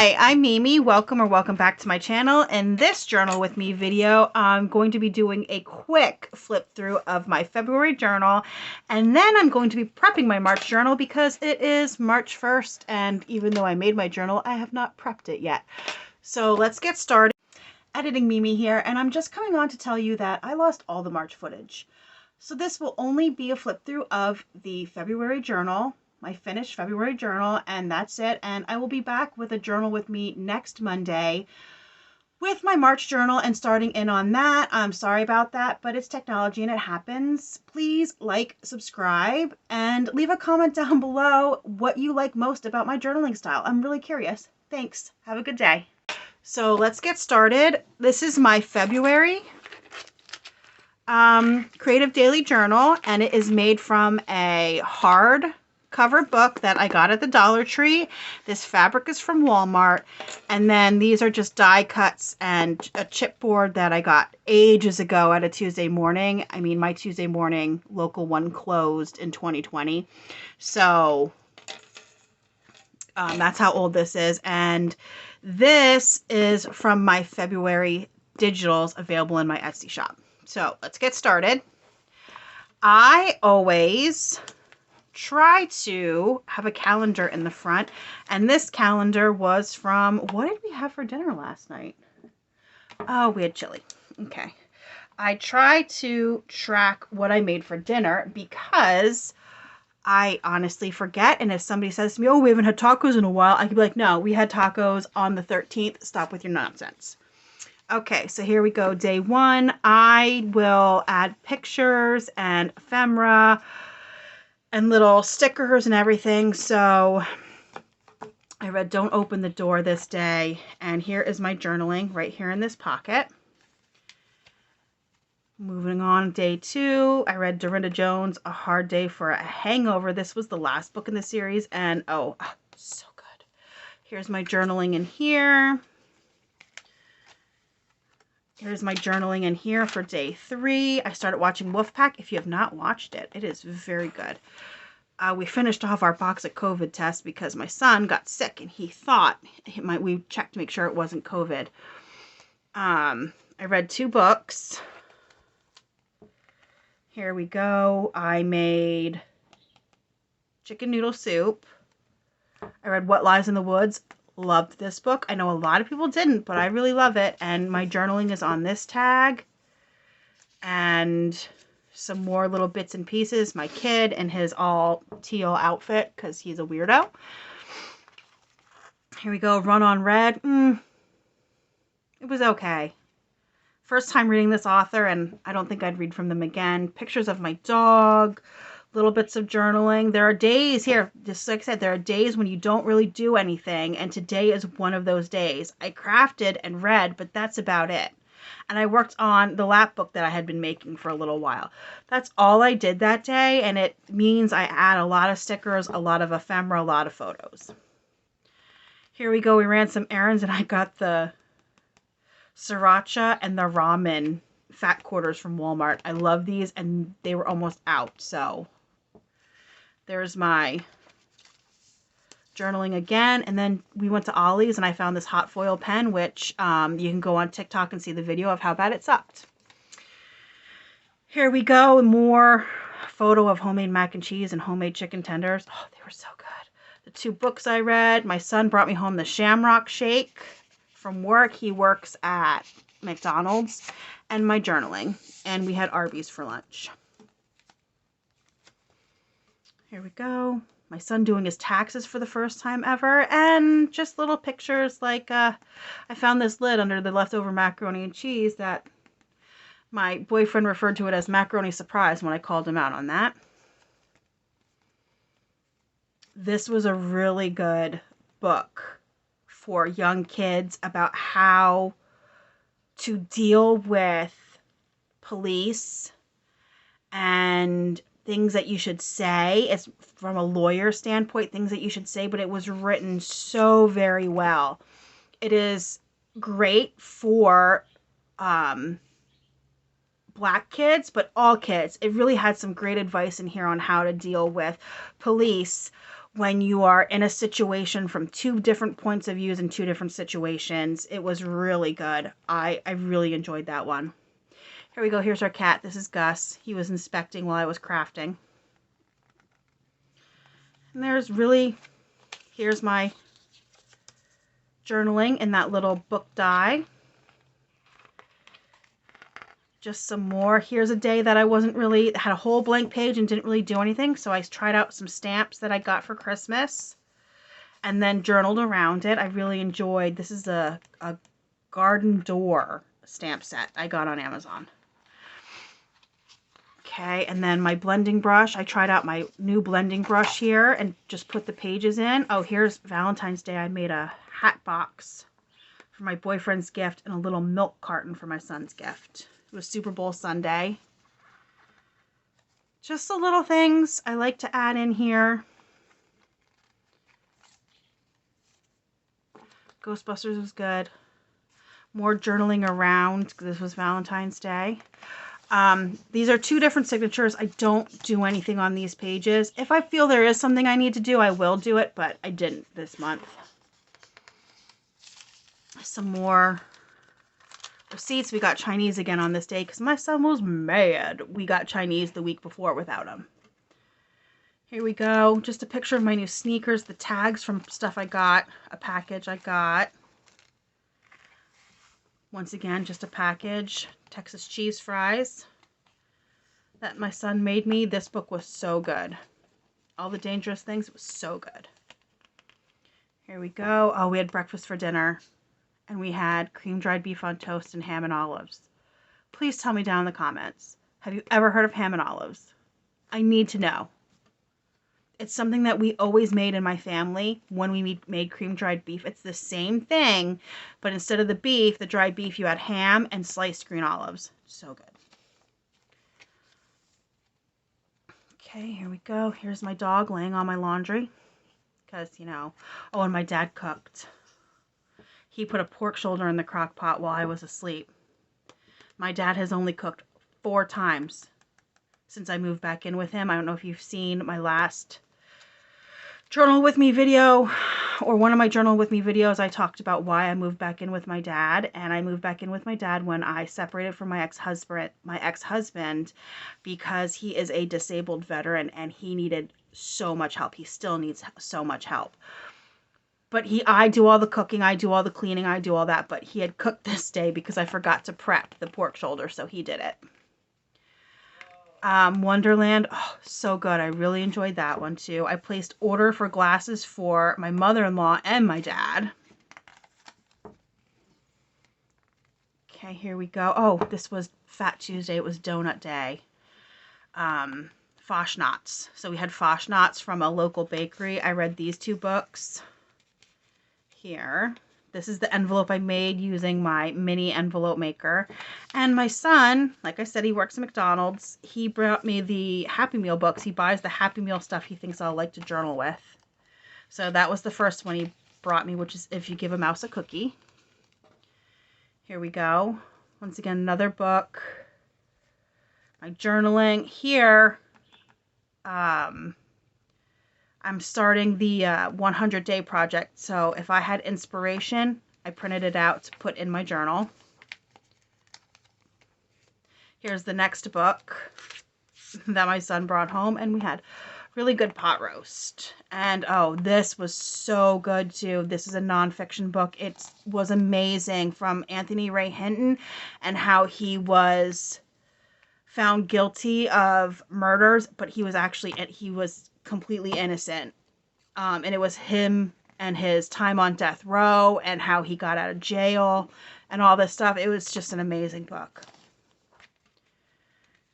Hi, I'm Mimi. Welcome back to my channel. In this Journal With Me video, I'm going to be doing a quick flip through of my February journal, and then I'm going to be prepping my March journal because it is March 1st, and even though I made my journal, I have not prepped it yet. So let's get started. Editing Mimi here, and I'm just coming on to tell you that I lost all the March footage. So this will only be a flip through of the February journal, my finished February journal, and that's it. And I will be back with a Journal With Me next Monday with my March journal and starting in on that. I'm sorry about that, but it's technology and it happens. Please like, subscribe, and leave a comment down below what you like most about my journaling style. I'm really curious. Thanks. Have a good day. So let's get started. This is my February Creative Daily Journal, and it is made from a hard cover book that I got at the Dollar Tree. This fabric is from Walmart, and then these are just die cuts and a chipboard that I got ages ago at a Tuesday morning. I mean, my Tuesday morning local one closed in 2020, so that's how old this is. And this is from my February digitals available in my Etsy shop. So let's get started. I always try to have a calendar in the front, and this calendar was from, what did we have for dinner last night? Oh, we had chili. Okay. I try to track what I made for dinner because I honestly forget, and if somebody says to me, oh, we haven't had tacos in a while, I could be like, no, we had tacos on the 13th. Stop with your nonsense. Okay, so here we go. Day one, I will add pictures and ephemera and little stickers and everything. So I read Don't Open the Door this day, and here is my journaling right here in this pocket. Moving on, day two, I read Dorinda Jones, A Hard Day for a Hangover. This was the last book in the series, and oh, so good. Here's my journaling in here. Here's my journaling in here for day three. I started watching Wolfpack. If you have not watched it, it is very good. We finished off our box of COVID tests because my son got sick and he thought we checked to make sure it wasn't COVID. I read 2 books. Here we go. I made chicken noodle soup. I read What Lies in the Woods. Loved this book. I know a lot of people didn't, but I really love it. And my journaling is on this tag. And some more little bits and pieces. My kid in his all teal outfit because he's a weirdo. Here we go. Run on Red. It was okay. First time reading this author, and I don't think I'd read from them again. Pictures of my dog. Little bits of journaling. There are days here, just like I said, there are days when you don't really do anything, and today is one of those days. I crafted and read, but that's about it. And I worked on the lap book that I had been making for a little while. That's all I did that day, and it means I add a lot of stickers, a lot of ephemera, a lot of photos. Here we go. We ran some errands, and I got the sriracha and the ramen fat quarters from Walmart. I love these, and they were almost out, so there's my journaling again. And then we went to Ollie's and I found this hot foil pen, which you can go on TikTok and see the video of how bad it sucked. Here we go. More photo of homemade mac and cheese and homemade chicken tenders. Oh, they were so good. The 2 books I read. My son brought me home the Shamrock Shake from work. He works at McDonald's. And my journaling. And we had Arby's for lunch. Here we go. My son doing his taxes for the first time ever. And just little pictures like I found this lid under the leftover macaroni and cheese that my boyfriend referred to it as macaroni surprise when I called him out on that. This was a really good book for young kids about how to deal with police and things that you should say. It's from a lawyer standpoint, things that you should say, but it was written so very well. It is great for Black kids, but all kids. It really had some great advice in here on how to deal with police when you are in a situation from two different points of views and two different situations. It was really good. I really enjoyed that one. Here we go. Here's our cat. This is Gus. He was inspecting while I was crafting. And here's my journaling in that little book die. Just some more. Here's a day that I had a whole blank page and didn't really do anything. So I tried out some stamps that I got for Christmas and then journaled around it. I really enjoyed, this is a garden door stamp set I got on Amazon. Okay, and then my blending brush. I tried out my new blending brush here and just put the pages in. Oh, here's Valentine's Day. I made a hat box for my boyfriend's gift and a little milk carton for my son's gift. It was Super Bowl Sunday. Just the little things I like to add in here. Ghostbusters was good. More journaling around. This was Valentine's Day. These are two different signatures. I don't do anything on these pages. If I feel there is something I need to do, I will do it, but I didn't this month. Some more receipts. We got Chinese again on this day because my son was mad we got Chinese the week before without him. Here we go. Just a picture of my new sneakers, the tags from stuff I got, a package I got. Once again, just a package. Texas cheese fries that my son made me. This book was so good. All the Dangerous Things, it was so good. Here we go. Oh, we had breakfast for dinner. And we had cream dried beef on toast and ham and olives. Please tell me down in the comments. Have you ever heard of ham and olives? I need to know. It's something that we always made in my family when we made cream dried beef. It's the same thing, but instead of the beef, the dried beef, you had ham and sliced green olives. So good. Okay, here we go. Here's my dog laying on my laundry. Because, oh, and my dad cooked. He put a pork shoulder in the crock pot while I was asleep. My dad has only cooked 4 times since I moved back in with him. I don't know if you've seen my last Journal With Me video or one of my Journal With Me videos. I talked about why I moved back in with my dad, and I moved back in with my dad when I separated from my ex-husband because he is a disabled veteran and he needed so much help. He still needs so much help. But I do all the cooking, I do all the cleaning, I do all that. But he had cooked this day because I forgot to prep the pork shoulder, so he did it. Wonderland, oh, so good. I really enjoyed that one too. I placed order for glasses for my mother-in-law and my dad. Okay, here we go. Oh, this was Fat Tuesday. It was Donut Day. Foshnotz. So we had Foshnotz from a local bakery. I read these 2 books. Here. This is the envelope I made using my mini envelope maker. And my son, like I said, he works at McDonald's. He brought me the Happy Meal books. He buys the Happy Meal stuff he thinks I'll like to journal with. So that was the first one he brought me, which is If You Give a Mouse a Cookie. Here we go. Once again, another book. My journaling. Here, I'm starting the 100-day project. So if I had inspiration, I printed it out to put in my journal. Here's the next book that my son brought home, and we had really good pot roast. And oh, this was so good too. This is a nonfiction book. It was amazing, from Anthony Ray Hinton and how he was found guilty of murders, but he was completely innocent. And it was him and his time on death row and how he got out of jail and all this stuff. It was just an amazing book.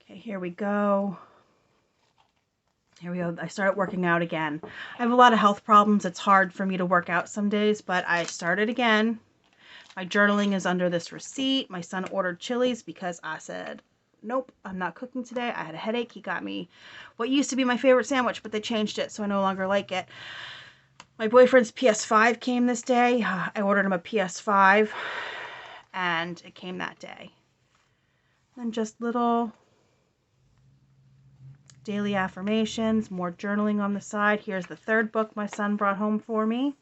Okay, here we go. Here we go. I started working out again. I have a lot of health problems. It's hard for me to work out some days, but I started again. My journaling is under this receipt. My son ordered Chili's because I said, nope, I'm not cooking today. I had a headache. He got me what used to be my favorite sandwich, but they changed it, so I no longer like it. My boyfriend's PS5 came this day. I ordered him a PS5, and it came that day. And just little daily affirmations, more journaling on the side. Here's the third book my son brought home for me.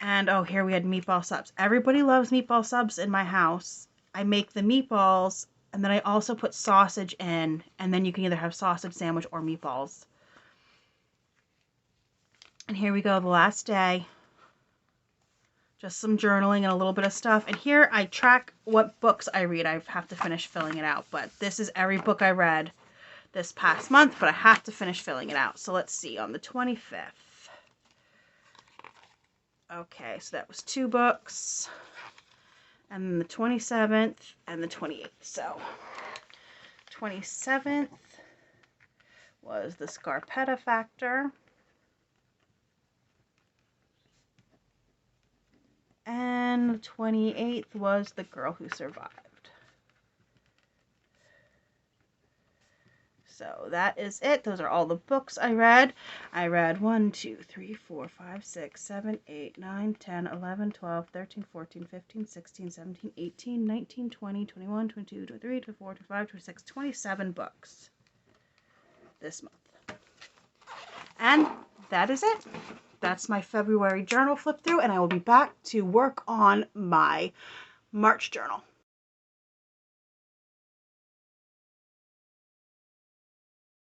And oh, here we had meatball subs. Everybody loves meatball subs in my house. I make the meatballs, and then I also put sausage in, and then you can either have sausage sandwich or meatballs. And here we go, the last day. Just some journaling and a little bit of stuff. And here I track what books I read. I have to finish filling it out, but this is every book I read this past month, but I have to finish filling it out. So let's see, on the 25th. Okay, so that was 2 books. And then the 27th and the 28th. So 27th was The Scarpetta Factor. And the 28th was The Girl Who Survived. So that is it. Those are all the books I read. I read 1, 2, 3, 4, 5, 6, 7, 8, 9, 10, 11, 12, 13, 14, 15, 16, 17, 18, 19, 20, 21, 22, 23, 24, 25, 26, 27 books this month. And that is it. That's my February journal flip through, and I will be back to work on my March journal.